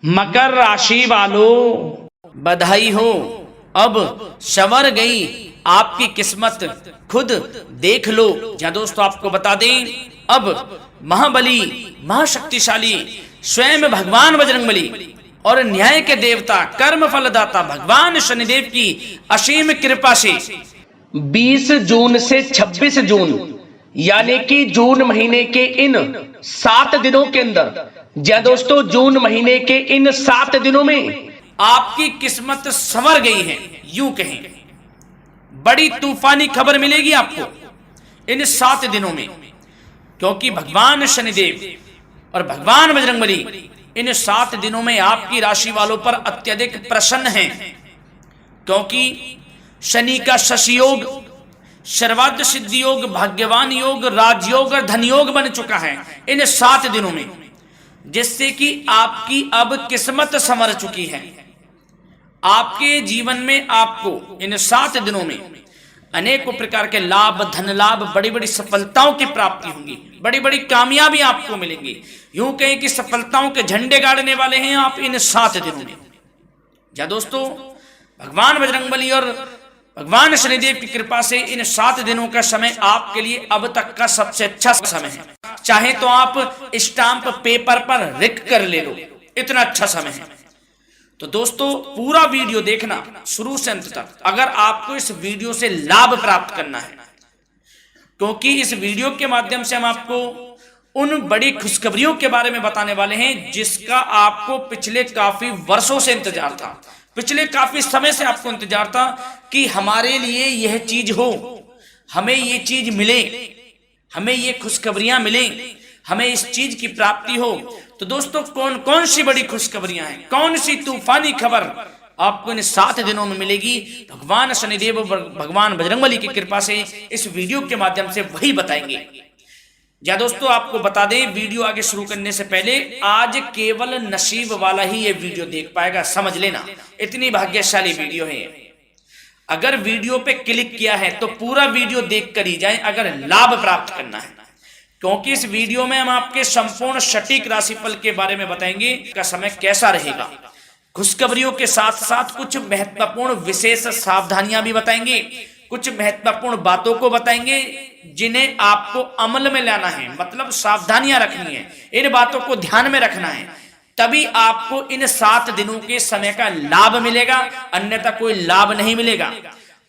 मकर राशि वालों, बधाई हो, अब संवर गई आपकी किस्मत, खुद देख लो। या दोस्तों आपको बता दें, अब महाबली महाशक्तिशाली स्वयं भगवान बजरंगबली और न्याय के देवता कर्म फलदाता भगवान शनिदेव की असीम कृपा से 20 जून से 26 जून यानी कि जून महीने के इन 7 दिनों के अंदर, जी दोस्तों, जून महीने के इन 7 दिनों में आपकी किस्मत संवर गई है। यूं कहें, बड़ी तूफानी खबर मिलेगी आपको इन 7 दिनों में, क्योंकि भगवान शनिदेव और भगवान बजरंगबली इन 7 दिनों में आपकी राशि वालों पर अत्यधिक प्रसन्न हैं, क्योंकि शनि का शशि योग, सर्वार्थ सिद्धि योग, भाग्यवान योग, राजयोग और धन योग बन चुका है इन 7 दिनों में, जिससे कि आपकी अब किस्मत संवर चुकी है। आपके जीवन में आपको इन 7 दिनों में अनेकों प्रकार के लाभ, धन लाभ, बड़ी बड़ी सफलताओं की प्राप्ति होंगी, बड़ी बड़ी कामयाबी आपको मिलेंगी। यूं कहें कि सफलताओं के झंडे गाड़ने वाले हैं आप इन 7 दिनों में। या दोस्तों, भगवान बजरंगबली और भगवान शनिदेव की कृपा से इन 7 दिनों का समय आपके लिए अब तक का सबसे अच्छा समय है। चाहे तो आप स्टाम्प पेपर पर लिख कर ले लो, इतना अच्छा समय है। तो दोस्तों, पूरा वीडियो देखना शुरू से अंत तक, अगर आपको इस वीडियो से लाभ प्राप्त करना है, क्योंकि इस वीडियो के माध्यम से हम आपको उन बड़ी खुशखबरियों के बारे में बताने वाले हैं जिसका आपको पिछले काफी वर्षों से इंतजार था, पिछले काफी समय से आपको इंतजार था कि हमारे लिए यह चीज हो, हमें ये चीज मिले, हमें ये खुशखबरियां मिले, हमें इस चीज की प्राप्ति हो। तो दोस्तों, कौन कौन सी बड़ी खुशखबरियां हैं, कौन सी तूफानी खबर आपको इन 7 दिनों में मिलेगी, भगवान शनिदेव और भगवान बजरंगबली की कृपा से इस वीडियो के माध्यम से वही बताएंगे। या दोस्तों, आपको बता दें, वीडियो आगे शुरू करने से पहले आज केवल नसीब वाला ही ये वीडियो देख पाएगा, समझ लेना, इतनी भाग्यशाली वीडियो है। अगर वीडियो पे क्लिक किया है तो पूरा वीडियो देख कर ही जाए अगर लाभ प्राप्त करना है, क्योंकि इस वीडियो में हम आपके संपूर्ण सटीक राशिफल के बारे में बताएंगे का समय कैसा रहेगा। खुशखबरियों के साथ साथ कुछ महत्वपूर्ण विशेष सावधानियां भी बताएंगे, कुछ महत्वपूर्ण बातों को बताएंगे जिन्हें आपको अमल में लाना है, मतलब सावधानियां रखनी है, इन बातों को ध्यान में रखना है, तभी आपको इन 7 दिनों के समय का लाभ मिलेगा, अन्यथा कोई लाभ नहीं मिलेगा।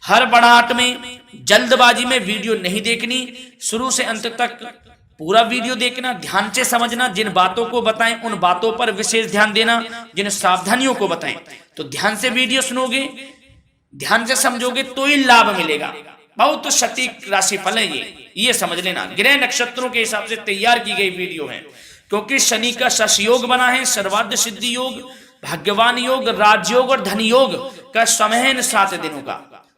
हड़बड़ाहट में, जल्दबाजी में वीडियो नहीं देखनी, शुरू से अंत तक पूरा वीडियो देखना, ध्यान से समझना, जिन बातों को बताएं उन बातों पर विशेष ध्यान देना, जिन सावधानियों को बताएं तो ध्यान से वीडियो सुनोगे, ध्यान से समझोगे तो ही लाभ मिलेगा। बहुत सटीक राशिफल है ये समझ लेना, ग्रह नक्षत्रों के हिसाब से तैयार की गई वीडियो है, क्योंकि शनि का शशि योग बना है, सर्वार्थ सिद्धि योग, भाग्यवान योग, राजयोग और धन योग का समय है इन 7 दिनों का।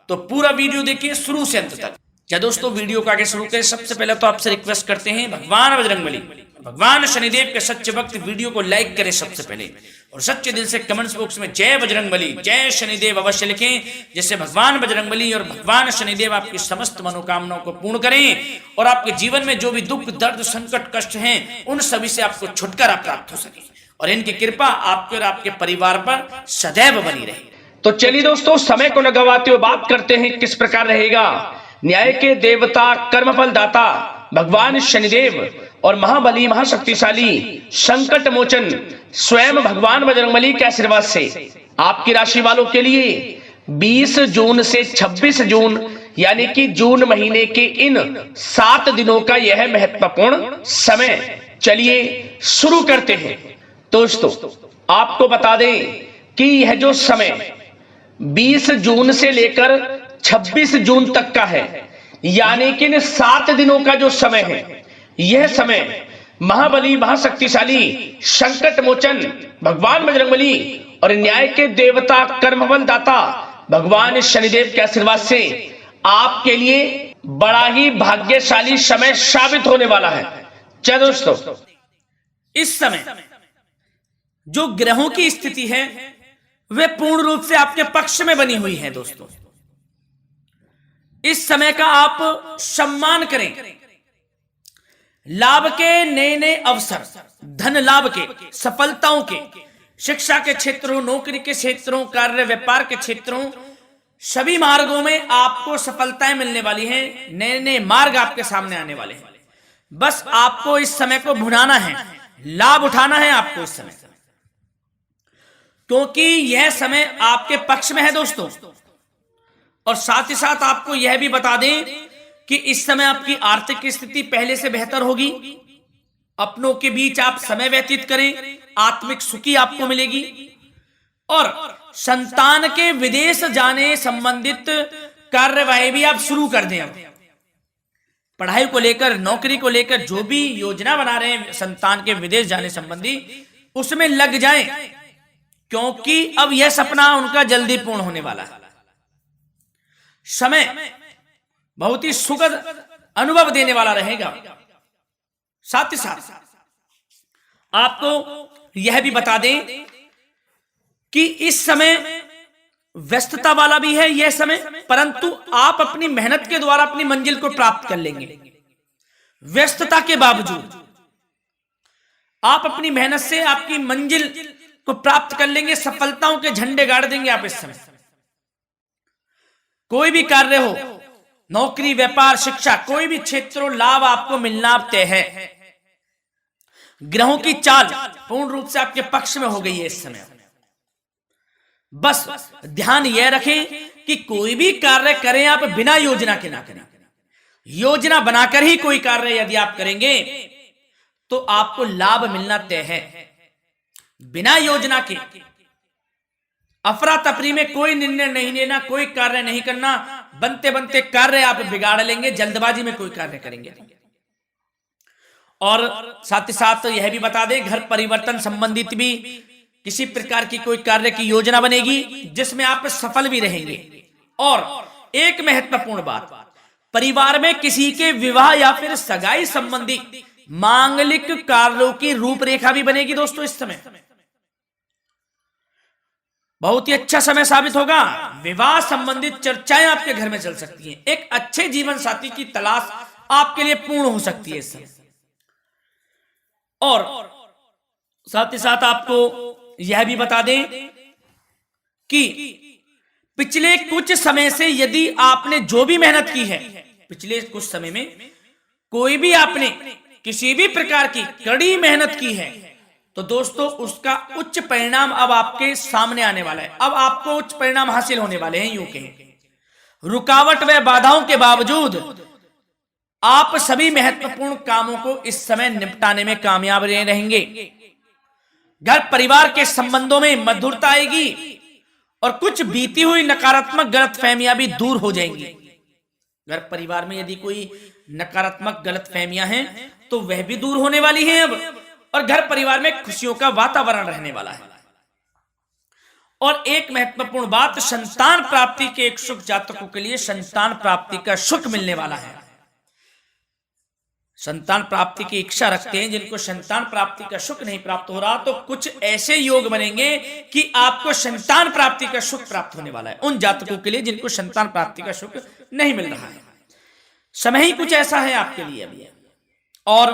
तो पूरा वीडियो देखिए शुरू से अंत तक। क्या दोस्तों, वीडियो को आगे शुरू करें, सबसे पहले तो आपसे रिक्वेस्ट करते हैं, भगवान बजरंगबली, भगवान शनिदेव के सच्चे भक्त वीडियो को लाइक करें सबसे पहले, और सच्चे दिल से कमेंट्स बॉक्स में जय बजरंगबली, जय शनिदेव अवश्य लिखें, जिससे भगवान बजरंगबली और भगवान शनिदेव आपकी समस्त मनोकामनाओं को पूर्ण करें और आपके जीवन में जो भी दुख, दर्द, संकट, कष्ट हैं उन सभी से आपको छुटकारा प्राप्त हो सके और इनकी कृपा आपके और आपके परिवार पर सदैव बनी रहे। तो चलिए दोस्तों, समय को न गवाते हुए बात करते हैं किस प्रकार रहेगा न्याय के देवता, कर्मफल दाता भगवान शनिदेव और महाबली महाशक्तिशाली संकट मोचन स्वयं भगवान बजरंगबली के आशीर्वाद से आपकी राशि वालों के लिए 20 जून से 26 जून यानी कि जून महीने के इन 7 दिनों का यह महत्वपूर्ण समय। चलिए शुरू करते हैं। दोस्तों, आपको बता दें कि यह जो समय 20 जून से लेकर 26 जून तक का है, यानी कि इन 7 दिनों का जो समय है, यह समय महाबली महाशक्तिशाली संकट मोचन भगवान बजरंगबली और न्याय के देवता, कर्मफल दाता भगवान शनिदेव के आशीर्वाद से आपके लिए बड़ा ही भाग्यशाली समय साबित होने वाला है। चलो दोस्तों, इस समय जो ग्रहों की स्थिति है वे पूर्ण रूप से आपके पक्ष में बनी हुई है। दोस्तों, इस समय का आप सम्मान करें, लाभ के नए नए अवसर, धन लाभ के, सफलताओं के शिक्षा के क्षेत्रों, नौकरी के क्षेत्रों, कार्य व्यापार के क्षेत्रों, सभी मार्गों में आपको सफलताएं मिलने वाली हैं। नए नए मार्ग आपके सामने आने वाले हैं। बस आपको इस समय को भुनाना है, लाभ उठाना है आपको इस समय, क्योंकि यह समय आपके पक्ष में है दोस्तों। और साथ ही साथ आपको यह भी बता दें कि इस समय आपकी आर्थिक स्थिति पहले से बेहतर होगी। अपनों के बीच आप समय व्यतीत करें, आत्मिक सुखी आपको मिलेगी। और संतान के विदेश जाने संबंधित कार्यवाही भी आप शुरू कर दें। अब पढ़ाई को लेकर, नौकरी को लेकर जो भी योजना बना रहे हैं संतान के विदेश जाने संबंधी, उसमें लग जाएं, क्योंकि अब यह सपना उनका जल्दी पूर्ण होने वाला है। समय बहुत ही सुखद अनुभव देने वाला रहेगा। साथ ही साथ आपको यह भी बता दें कि इस समय व्यस्तता वाला भी है यह समय, परंतु आप अपनी मेहनत के द्वारा अपनी मंजिल को प्राप्त कर लेंगे। व्यस्तता के बावजूद आप अपनी मेहनत से आपकी मंजिल को प्राप्त कर लेंगे। सफलताओं के झंडे गाड़ देंगे आप इस समय। कोई भी कार्य हो, नौकरी, व्यापार, शिक्षा, कोई भी क्षेत्रों, लाभ आपको मिलना तय है। ग्रहों की चाल पूर्ण रूप से आपके पक्ष में हो गई है इस समय। बस ध्यान यह रखें कि कोई भी कार्य करें आप बिना योजना के ना करें। योजना बनाकर ही कोई कार्य यदि आप करेंगे तो आपको लाभ मिलना तय है। बिना योजना के अफरा तफरी में कोई निर्णय नहीं लेना, कोई कार्य नहीं करना। बनते बनते कार्य आप बिगाड़ लेंगे, जल्दबाजी में कोई कार्य करेंगे। और साथ ही साथ यह भी बता दें, घर परिवर्तन संबंधित भी किसी प्रकार की कोई कार्य की योजना बनेगी जिसमें आप सफल भी रहेंगे। और एक महत्वपूर्ण बात, परिवार में किसी के विवाह या फिर सगाई संबंधी मांगलिक कार्यों की रूपरेखा भी बनेगी दोस्तों इस समय। बहुत ही अच्छा समय साबित होगा। विवाह संबंधित चर्चाएं आपके घर में चल सकती हैं। एक अच्छे जीवन साथी की तलाश आपके लिए पूर्ण हो सकती है इस समय। और साथ ही साथ आपको यह भी बता दें कि पिछले कुछ समय से यदि आपने जो भी मेहनत की है, पिछले कुछ समय में कोई भी आपने किसी भी प्रकार की कड़ी मेहनत की है, तो दोस्तों उसका उच्च परिणाम अब आपके सामने आने वाला है। अब आपको उच्च परिणाम हासिल होने वाले हैं। यूं कहें रुकावट व बाधाओं के बावजूद आप सभी महत्वपूर्ण कामों को इस समय निपटाने में कामयाब रहेंगे। घर परिवार के संबंधों में मधुरता आएगी और कुछ बीती हुई नकारात्मक गलतफहमियां भी दूर हो जाएंगी। घर परिवार में यदि कोई नकारात्मक गलतफहमियां हैं तो वह भी दूर होने वाली हैं अब, और घर परिवार में खुशियों का वातावरण रहने वाला है। और एक महत्वपूर्ण बात, संतान प्राप्ति के इच्छुक जातकों के लिए संतान प्राप्ति का सुख मिलने वाला है। संतान प्राप्ति की इच्छा रखते हैं, जिनको संतान प्राप्ति का सुख नहीं प्राप्त हो रहा, तो कुछ ऐसे योग बनेंगे कि आपको संतान प्राप्ति का सुख प्राप्त होने वाला है। उन जातकों के लिए जिनको संतान प्राप्ति का सुख नहीं मिल रहा है, समय ही कुछ ऐसा है आपके लिए अभी। और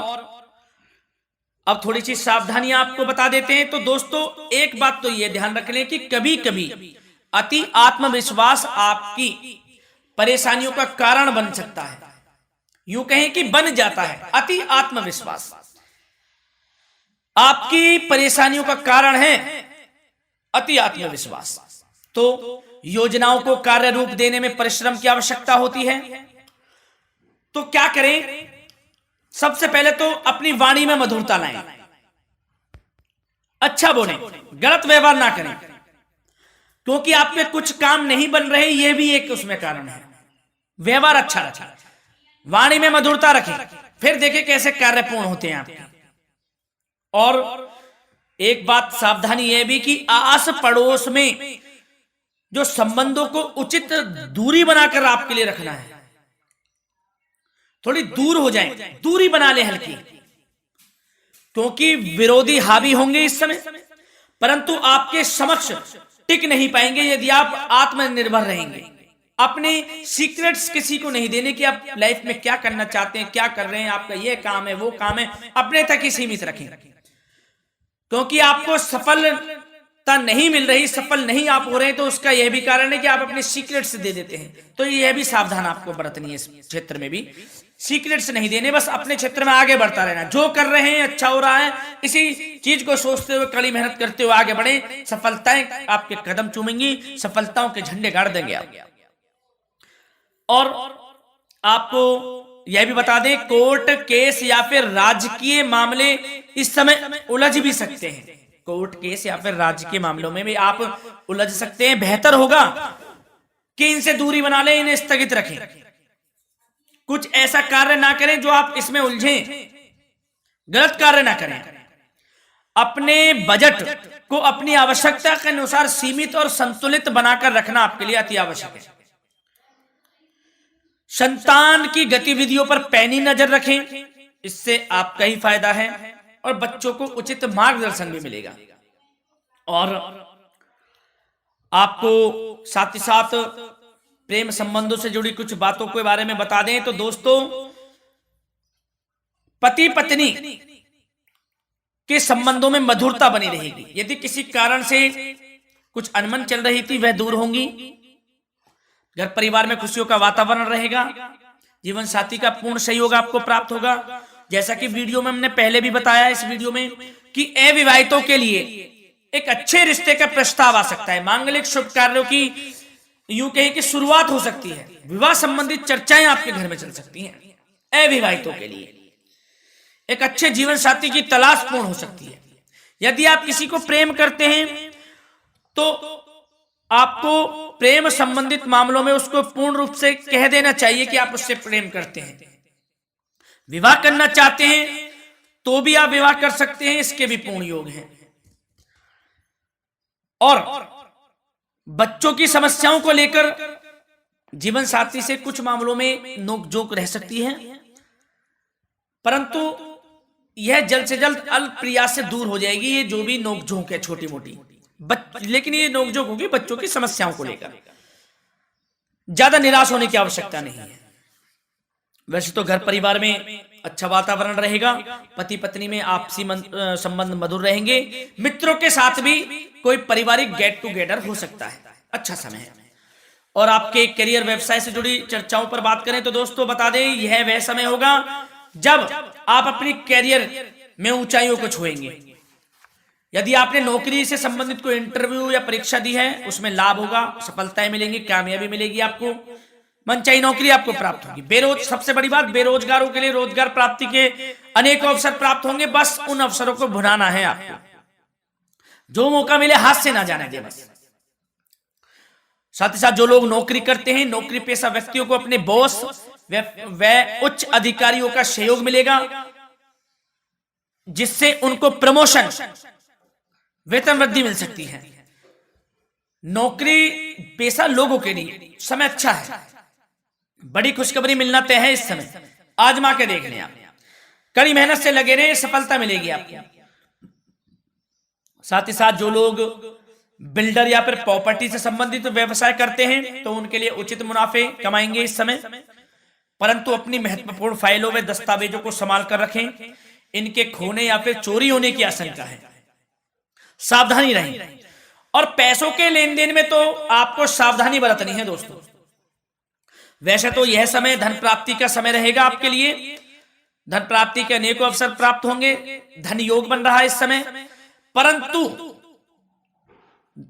अब थोड़ी सी सावधानियां आपको बता देते हैं। तो दोस्तों एक बात तो यह ध्यान रख लें कि कभी कभी अति आत्मविश्वास आपकी परेशानियों का कारण बन सकता है। यूं कहें कि बन जाता है। अति आत्मविश्वास आपकी परेशानियों का कारण है। अति आत्मविश्वास तो योजनाओं को कार्य रूप देने में परिश्रम की आवश्यकता होती है। तो क्या करें? सबसे पहले तो अपनी वाणी में मधुरता लाएं, अच्छा बोलें, गलत व्यवहार ना करें, क्योंकि आप में कुछ काम नहीं बन रहे, यह भी एक उसमें कारण है। व्यवहार अच्छा रखें, वाणी में मधुरता रखें, फिर देखें कैसे कार्य पूर्ण होते हैं आपके। और एक बात सावधानी यह भी कि आस पड़ोस में जो संबंधों को उचित दूरी बनाकर आपके लिए रखना है। थोड़ी दूर हो जाएं, दूरी बना ले हल्की, क्योंकि विरोधी हावी होंगे इस समय, परंतु आपके समक्ष टिक नहीं पाएंगे यदि आप आत्मनिर्भर रहेंगे। अपने सीक्रेट्स किसी को नहीं देने कि आप लाइफ में क्या करना चाहते हैं, क्या कर रहे हैं, आपका ये काम है, वो काम है, अपने तक ही सीमित रखें, क्योंकि आपको सफल सफलता नहीं मिल रही, सफल नहीं आप हो रहे, तो उसका यह भी कारण है कि आप अपने सीक्रेट्स दे देते हैं। तो यह भी सावधान आपको बरतनी है, इस क्षेत्र में भी सीक्रेट्स नहीं देने, बस अपने क्षेत्र में आगे बढ़ता रहना। जो कर रहे हैं अच्छा हो रहा है, इसी चीज को सोचते हुए कड़ी मेहनत करते हुए आगे बढ़े। सफलताएं आपके कदम चूमेंगी, सफलताओं के झंडे गाड़ देंगे आप। और आपको यह भी बता दें, कोर्ट केस या फिर राजकीय मामले इस समय उलझ भी सकते हैं। कोर्ट केस या फिर राजकीय मामलों में भी आप उलझ सकते हैं। बेहतर होगा कि इनसे दूरी बना लें, इन्हें स्थगित रखें, कुछ ऐसा कार्य ना करें जो आप इसमें उलझें, गलत कार्य ना करें। अपने बजट को अपनी आवश्यकता के अनुसार सीमित और संतुलित बनाकर रखना आपके लिए अति आवश्यक है। संतान की गतिविधियों पर पैनी नजर रखें, इससे आपका ही फायदा है और बच्चों को उचित मार्गदर्शन भी मिलेगा। और आपको साथ ही साथ प्रेम संबंधों से जुड़ी कुछ बातों के बारे में बता दें तो दोस्तों, पति पत्नी के संबंधों में मधुरता बनी रहेगी। यदि किसी कारण से कुछ अनबन चल रही थी, वह दूर होंगी। घर परिवार में खुशियों का वातावरण रहेगा। जीवन साथी का पूर्ण सहयोग आपको प्राप्त होगा। जैसा कि वीडियो में हमने पहले भी बताया इस वीडियो में कि अविवाहितों के लिए एक अच्छे रिश्ते का प्रस्ताव आ सकता है। मांगलिक शुभ कार्यों की यूं कहें कि शुरुआत हो सकती है। विवाह संबंधित चर्चाएं आपके घर में चल सकती हैं। अविवाहितों के लिए एक अच्छे जीवन साथी की तलाश पूर्ण हो सकती है। यदि आप किसी को प्रेम करते हैं तो आपको प्रेम संबंधित मामलों में उसको पूर्ण रूप से कह देना चाहिए कि आप उससे प्रेम करते हैं। विवाह करना चाहते हैं तो भी आप विवाह कर सकते हैं, इसके भी पूर्ण योग हैं। और बच्चों की समस्याओं को लेकर जीवन साथी से कुछ मामलों में नोकझोंक रह सकती है, परंतु यह जल्द से जल्द अल्प प्रयास से दूर हो जाएगी। ये जो भी नोकझोंक है छोटी मोटी, लेकिन ये नोकझोंक होगी बच्चों की समस्याओं को लेकर। ज्यादा निराश होने की आवश्यकता नहीं है। वैसे तो घर परिवार में अच्छा वातावरण रहेगा, पति पत्नी में आपसी संबंध मधुर रहेंगे। मित्रों के साथ भी कोई पारिवारिक गेट टुगेदर हो सकता है, अच्छा समय है। और आपके करियर व्यवसाय से जुड़ी चर्चाओं पर बात करें तो दोस्तों बता दें, यह वह समय होगा जब आप अपनी करियर में ऊंचाइयों को छुएंगे। यदि आपने नौकरी से संबंधित कोई इंटरव्यू या परीक्षा दी है, उसमें लाभ होगा, सफलताएं मिलेंगी, कामयाबी मिलेगी, आपको मनचाही नौकरी आपको प्राप्त होगी। सबसे बड़ी बात, बेरोजगारों के लिए रोजगार प्राप्ति के अनेक अवसर प्राप्त होंगे। बस उन अवसरों को भुनाना है आपको। जो मौका मिले हाथ से ना जाने दे बस। साथ ही साथ जो लोग नौकरी करते हैं, नौकरी पेशा व्यक्तियों को अपने बॉस व उच्च अधिकारियों का सहयोग मिलेगा, जिससे उनको प्रमोशन, वेतन वृद्धि मिल सकती है। नौकरी पेशा लोगों के लिए समय अच्छा है। बड़ी खुशखबरी मिलना तय है इस समय। आजमा के देख लें आप, कड़ी मेहनत से लगे रहे, सफलता मिलेगी आपको। साथ ही साथ जो लोग बिल्डर या फिर प्रॉपर्टी से संबंधित व्यवसाय करते हैं तो उनके लिए उचित मुनाफे कमाएंगे इस समय, परंतु अपनी महत्वपूर्ण फाइलों व दस्तावेजों को संभाल कर रखें। इनके खोने या फिर चोरी होने की आशंका है, सावधानी रहें। और पैसों के लेन देन में तो आपको सावधानी बरतनी है दोस्तों। वैसे तो यह समय धन प्राप्ति का समय रहेगा आपके लिए। धन प्राप्ति के अनेकों अवसर प्राप्त होंगे, धन योग बन रहा है इस समय, परंतु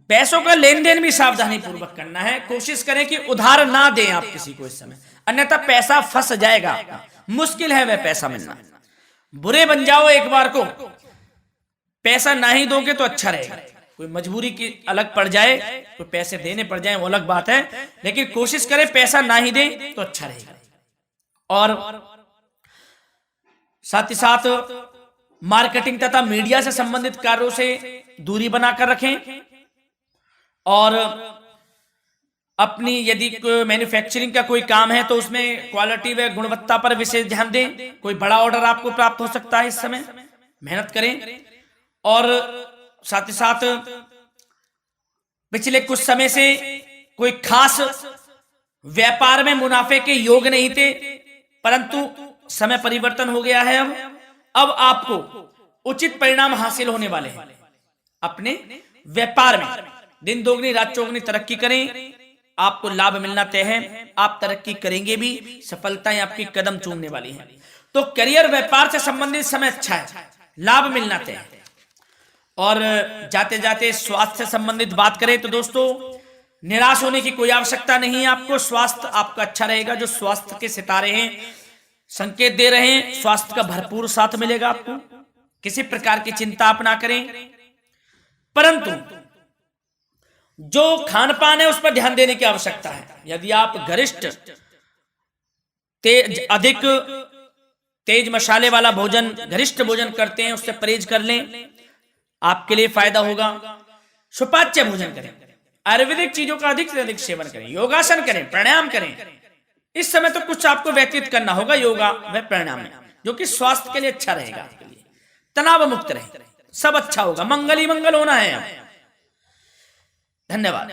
पैसों का लेन देन भी सावधानी पूर्वक करना है। कोशिश करें कि उधार ना दें आप किसी को इस समय, अन्यथा पैसा फंस जाएगा। मुश्किल है वह पैसा मिलना। बुरे बन जाओ एक बार को, पैसा ना ही दोगे तो अच्छा रहेगा। कोई मजबूरी की अलग पड़ जाए, कोई पैसे देने पड़ जाए वो अलग बात है, लेकिन कोशिश करें पैसा ना ही दें तो अच्छा रहेगा। और साथ ही साथ मार्केटिंग तथा मीडिया से संबंधित कार्यों से दूरी बनाकर रखें। और अपनी यदि मैन्युफैक्चरिंग का कोई काम है तो उसमें क्वालिटी व गुणवत्ता पर विशेष ध्यान दें। कोई बड़ा ऑर्डर आपको प्राप्त हो सकता है इस समय, मेहनत करें। और साथ ही साथ पिछले कुछ समय से कोई खास व्यापार में मुनाफे के योग नहीं थे, परंतु समय परिवर्तन हो गया है। अब आपको उचित परिणाम हासिल होने वाले हैं। अपने व्यापार में दिन दोगुनी रात चौगुनी तरक्की करें, आपको लाभ मिलना तय है, आप तरक्की करेंगे भी, सफलताएं आपकी कदम चूमने वाली हैं। तो करियर व्यापार से संबंधित समय अच्छा है, लाभ मिलना तय है। और जाते जाते स्वास्थ्य से संबंधित बात करें तो दोस्तों निराश होने की कोई आवश्यकता नहीं है आपको। स्वास्थ्य आपका अच्छा रहेगा। जो स्वास्थ्य के सितारे हैं संकेत दे रहे हैं, स्वास्थ्य का भरपूर साथ मिलेगा आपको। किसी प्रकार की चिंता आप ना करें, परंतु जो खान पान है उस पर ध्यान देने की आवश्यकता है। यदि आप गरिष्ठ अधिक तेज मसाले वाला भोजन, गरिष्ठ भोजन करते हैं, उससे परहेज कर लें, आपके लिए फायदा होगा। सुपाच्य भोजन करें, आयुर्वेदिक चीजों का अधिक से अधिक सेवन करें, योगासन करें, प्राणायाम करें। इस समय तो कुछ आपको व्यतीत करना होगा योगा व प्राणायाम में, जो कि स्वास्थ्य के लिए अच्छा रहेगा, आपके लिए तनाव मुक्त रहे, सब अच्छा होगा, मंगल ही मंगल होना है। धन्यवाद।